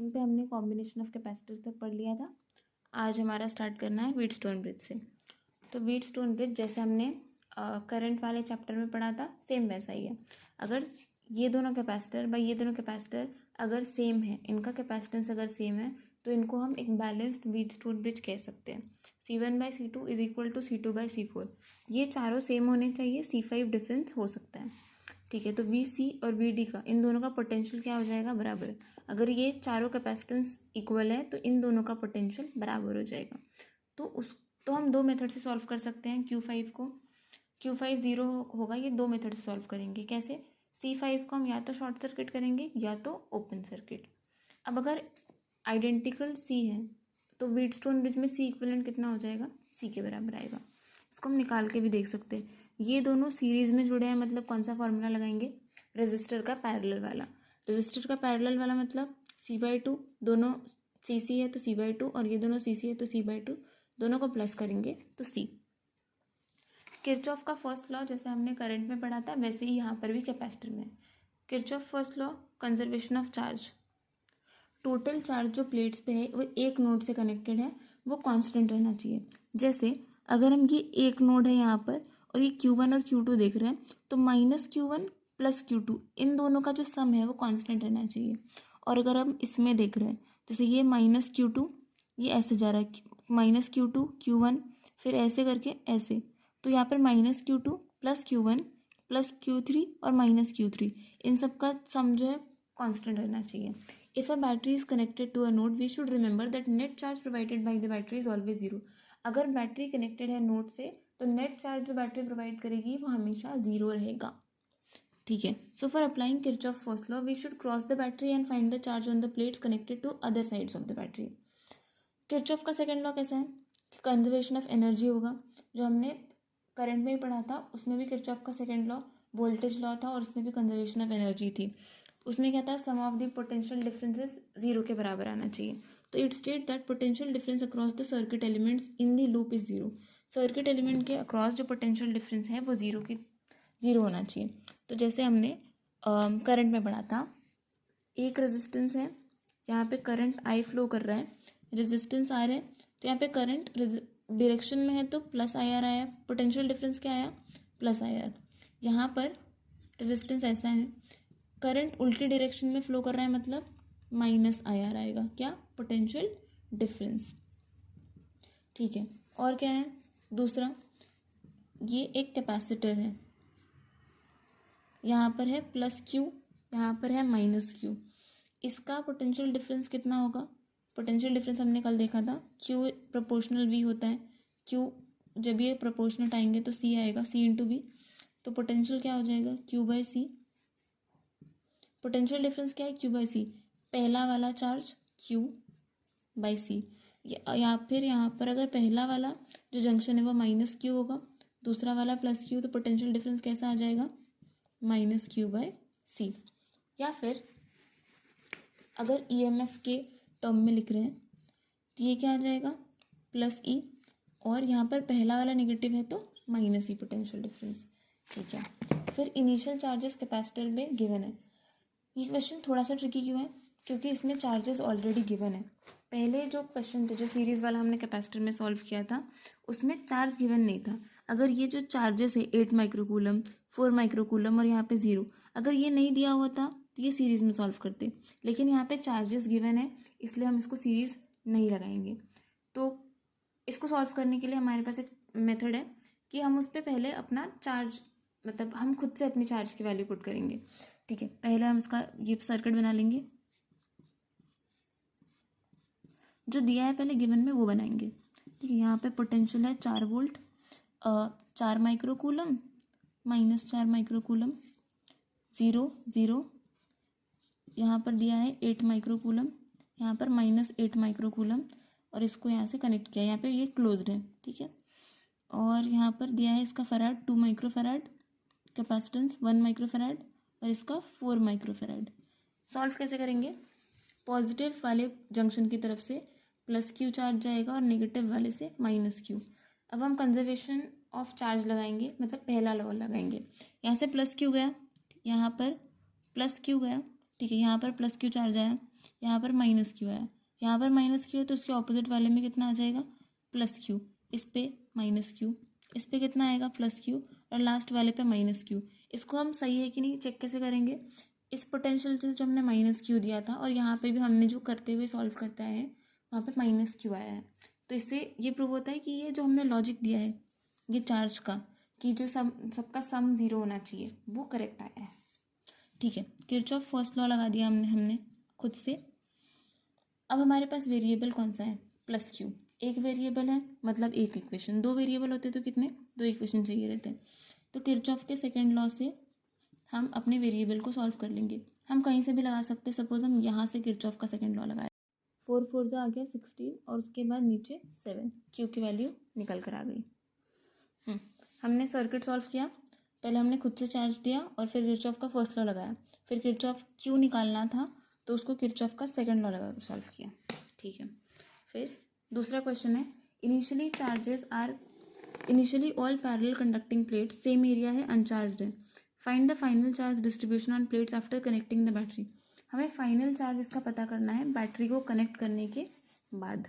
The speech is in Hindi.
टाइम पे हमने कॉम्बिनेशन ऑफ कैपेसिटर्स तक पढ़ लिया था। आज हमारा स्टार्ट करना है व्हीटस्टोन ब्रिज से। तो व्हीटस्टोन ब्रिज जैसे हमने करंट वाले चैप्टर में पढ़ा था, सेम वैसा ही है। अगर ये दोनों कैपेसिटर अगर सेम है, इनका कैपेसिटेंस अगर सेम है, तो इनको हम एक बैलेंस्ड व्हीटस्टोन ब्रिज कह सकते हैं। C1/C2 is equal to C2/C4। ये चारों सेम होने चाहिए, C5 डिफरेंस हो सकता है। ठीक है, तो VC और VD का, इन दोनों का पोटेंशियल क्या हो जाएगा, बराबर। अगर ये चारों कैपेसिटेंस इक्वल है तो इन दोनों का पोटेंशियल बराबर हो जाएगा। तो हम दो मेथड से सॉल्व कर सकते हैं Q5 को। Q5 0 होगा, ये दो मेथड से सॉल्व करेंगे। कैसे? C5 को हम या तो शॉर्ट सर्किट करेंगे या तो ओपन सर्किट। अब अगर आइडेंटिकल C है तो व्हीटस्टोन ब्रिज में C इक्विवेलेंट कितना हो जाएगा, C के बराबर आएगा। इसको हम निकाल के भी देख सकते हैं। ये दोनों सीरीज में जुड़े हैं, मतलब कौन सा फॉर्मूला लगाएंगे, रेजिस्टर का पैरेलल वाला। रेजिस्टर का पैरेलल वाला मतलब C/2, दोनों CC है तो C/2, और ये दोनों CC है तो C/2, दोनों को प्लस करेंगे तो C। किरचॉफ का फर्स्ट लॉ जैसे हमने करंट में पढ़ा था, वैसे ही यहाँ पर भी कैपेसिटर में। Kirchhoff first law, conservation of charge. Total charge जो प्लेट्स पे है वो एक नोड से कनेक्टेड है, वो कांस्टेंट रहना चाहिए। जैसे अगर हम ये एक नोड है यहाँ पर और ये Q1 और Q2 देख रहे हैं, तो -Q1 + Q2 इन दोनों का जो सम है वो कांस्टेंट रहना चाहिए। और अगर हम इसमें देख रहे हैं, जैसे ये -Q2, ये ऐसे जा रहा है, -Q2 Q1, फिर ऐसे करके ऐसे, तो यहाँ पर -Q2 + Q1 + Q3 और -Q3, इन सब का सम जो है कांस्टेंट रहना चाहिए। If a battery is connected to a node, we should remember that net charge provided by the battery is always 0. अगर बैटरी कनेक्टेड है नोड से, तो नेट चार्ज जो बैटरी प्रोवाइड करेगी वो हमेशा 0 रहेगा। ठीक है, so for applying Kirchhoff first law we should cross the battery and find the charge on the plates connected to other sides of the battery. Kirchhoff का सेकंड लॉ कैसा है, कंजर्वेशन ऑफ एनर्जी होगा। जो हमने करंट में ही पढ़ा था, उसमें भी किरचॉफ का सेकंड लॉ वोल्टेज लॉ था, और उसमें भी कंजर्वेशन ऑफ एनर्जी थी। उसमें क्या था, सम ऑफ द पोटेंशियल डिफरेंसेस 0 के बराबर आना चाहिए। तो it state that potential difference across the circuit elements in the loop is 0। Circuit element के अक्रॉस जो पोटेंशियल डिफरेंस है वो 0 होना चाहिए। तो जैसे हमने करंट में पढ़ा था, एक रेजिस्टेंस है, यहाँ पे करंट I फ्लो कर रहा है, रेजिस्टेंस R है, तो यहाँ पे करंट डायरेक्शन में है तो +IR आया, पोटेंशियल डिफरेंस क्या आया, +IR। यहाँ पर रेजिस्टेंस ऐसा है, करंट उल्टी डायरेक्शन में फ्लो कर रहा है, मतलब -IR आएगा, क्या, पोटेंशियल डिफरेंस। ठीक है, और क्या है दूसरा, ये एक कैपेसिटर है, यहाँ पर है +Q, यहाँ पर है -Q। इसका पोटेंशियल डिफरेंस कितना होगा, पोटेंशियल डिफरेंस हमने कल देखा था, Q प्रोपोर्शनल V होता है। Q जब ये प्रोपोर्शनल आएंगे तो C आएगा, C × V, तो पोटेंशियल क्या हो जाएगा, Q/C। पोटेंशियल डिफरेंस क्या है, Q/C, पहला वाला चार्ज Q/C, या फिर यहाँ पर अगर पहला वाला जो जंक्शन है वो -Q होगा, दूसरा वाला +Q, तो पोटेंशियल डिफरेंस कैसा आ जाएगा, -Q/C। या फिर अगर EMF के टर्म में लिख रहे हैं तो ये क्या आ जाएगा, +E, और यहाँ पर पहला वाला नेगेटिव है तो -E पोटेंशियल डिफरेंस। ठीक है, फिर इनिशियल चार्जेस कैपेसिटर में गिवन है। ये क्वेश्चन थोड़ा सा ट्रिकी क्यों है, क्योंकि इसमें चार्जेस ऑलरेडी गिवन है। पहले जो क्वेश्चन थे, जो सीरीज़ वाला हमने कैपेसिटर में सॉल्व किया था, उसमें चार्ज गिवन नहीं था। अगर ये जो चार्जेस है 8 माइक्रोकूलम, 4 माइक्रोकूलम और यहाँ पे 0, अगर ये नहीं दिया हुआ था तो ये सीरीज़ में सॉल्व करते, लेकिन यहाँ पे चार्जेस गिवन है, इसलिए हम इसको सीरीज़ नहीं लगाएंगे। तो इसको सॉल्व करने के लिए हमारे पास एक मेथड है कि हम उस पर पहले अपना चार्ज, मतलब हम खुद से अपनी चार्ज की वैल्यू पुट करेंगे। ठीक है, पहले हम इसका ये सर्किट बना लेंगे, जो दिया है पहले गिवन में वो बनाएंगे। ठीक है, यहाँ पे पोटेंशियल है 4 वोल्ट, 4 माइक्रोकूलम, -4 माइक्रोकूलम, 0 0, यहाँ पर दिया है 8 माइक्रोकूलम, यहाँ पर -8 माइक्रोकूलम, और इसको यहाँ से कनेक्ट किया, यहाँ पे ये क्लोज्ड है। ठीक है, और यहाँ पर दिया है इसका फराड 2 माइक्रोफराड, कैपेसिटेंस 1 माइक्रोफराड, और इसका 4 माइक्रोफराड। सॉल्व कैसे करेंगे, पॉजिटिव वाले जंक्शन की तरफ से +Q चार्ज जाएगा और नेगेटिव वाले से -Q। अब हम कंजर्वेशन ऑफ चार्ज लगाएंगे, मतलब पहला लॉ लगाएंगे। यहाँ से +Q गया, यहाँ पर +Q गया, ठीक है, यहाँ पर +Q चार्ज आया, यहाँ पर माइनस क्यू आया, यहाँ पर माइनस क्यू है तो उसके ऑपोजिट वाले में कितना आ जाएगा, प्लस क्यू। इस पे माइनस क्यू, इस पे कितना आएगा, प्लस क्यू, और लास्ट वाले पे माइनस क्यू। इसको हम सही है कि नहीं चेक कैसे करेंगे, इस पोटेंशियल से जो हमने माइनस क्यू दिया था और यहाँ पे भी हमने जो करते हुए सॉल्व करता है वहाँ पे माइनस क्यू आया है, तो इससे ये प्रूव होता है कि ये जो हमने लॉजिक दिया है ये चार्ज का, कि जो सबका सम ज़ीरो होना चाहिए, वो करेक्ट आया है। ठीक है, किरचॉफ फर्स्ट लॉ लगा दिया हमने खुद से। अब हमारे पास वेरिएबल कौन सा है, प्लस क्यू। एक वेरिएबल है मतलब एक इक्वेशन, दो वेरिएबल होते तो कितने, दो इक्वेशन चाहिए रहते हैं। तो किरचॉफ के सेकेंड लॉ से हम अपने वेरिएबल को सॉल्व कर लेंगे। हम कहीं से भी लगा सकते हैं, सपोज हम यहाँ से किरचॉफ का सेकेंड लॉ लगाए, 4 4 जा आ गया 16 और उसके बाद नीचे 7, क्यू की वैल्यू निकल कर आ गई। हमने सर्किट सॉल्व किया, पहले हमने खुद से चार्ज दिया और फिर किरचॉफ का फर्स्ट लॉ लगाया, फिर किरचॉफ क्यू निकालना था तो उसको किरचॉफ का सेकंड लॉ लगा कर सॉल्व किया। ठीक है, फिर दूसरा क्वेश्चन है, initially all parallel conducting plates same area है, अनचार्ज्ड है, find the final charge distribution on plates after connecting the battery. हमें फाइनल चार्ज इसका पता करना है बैटरी को कनेक्ट करने के बाद।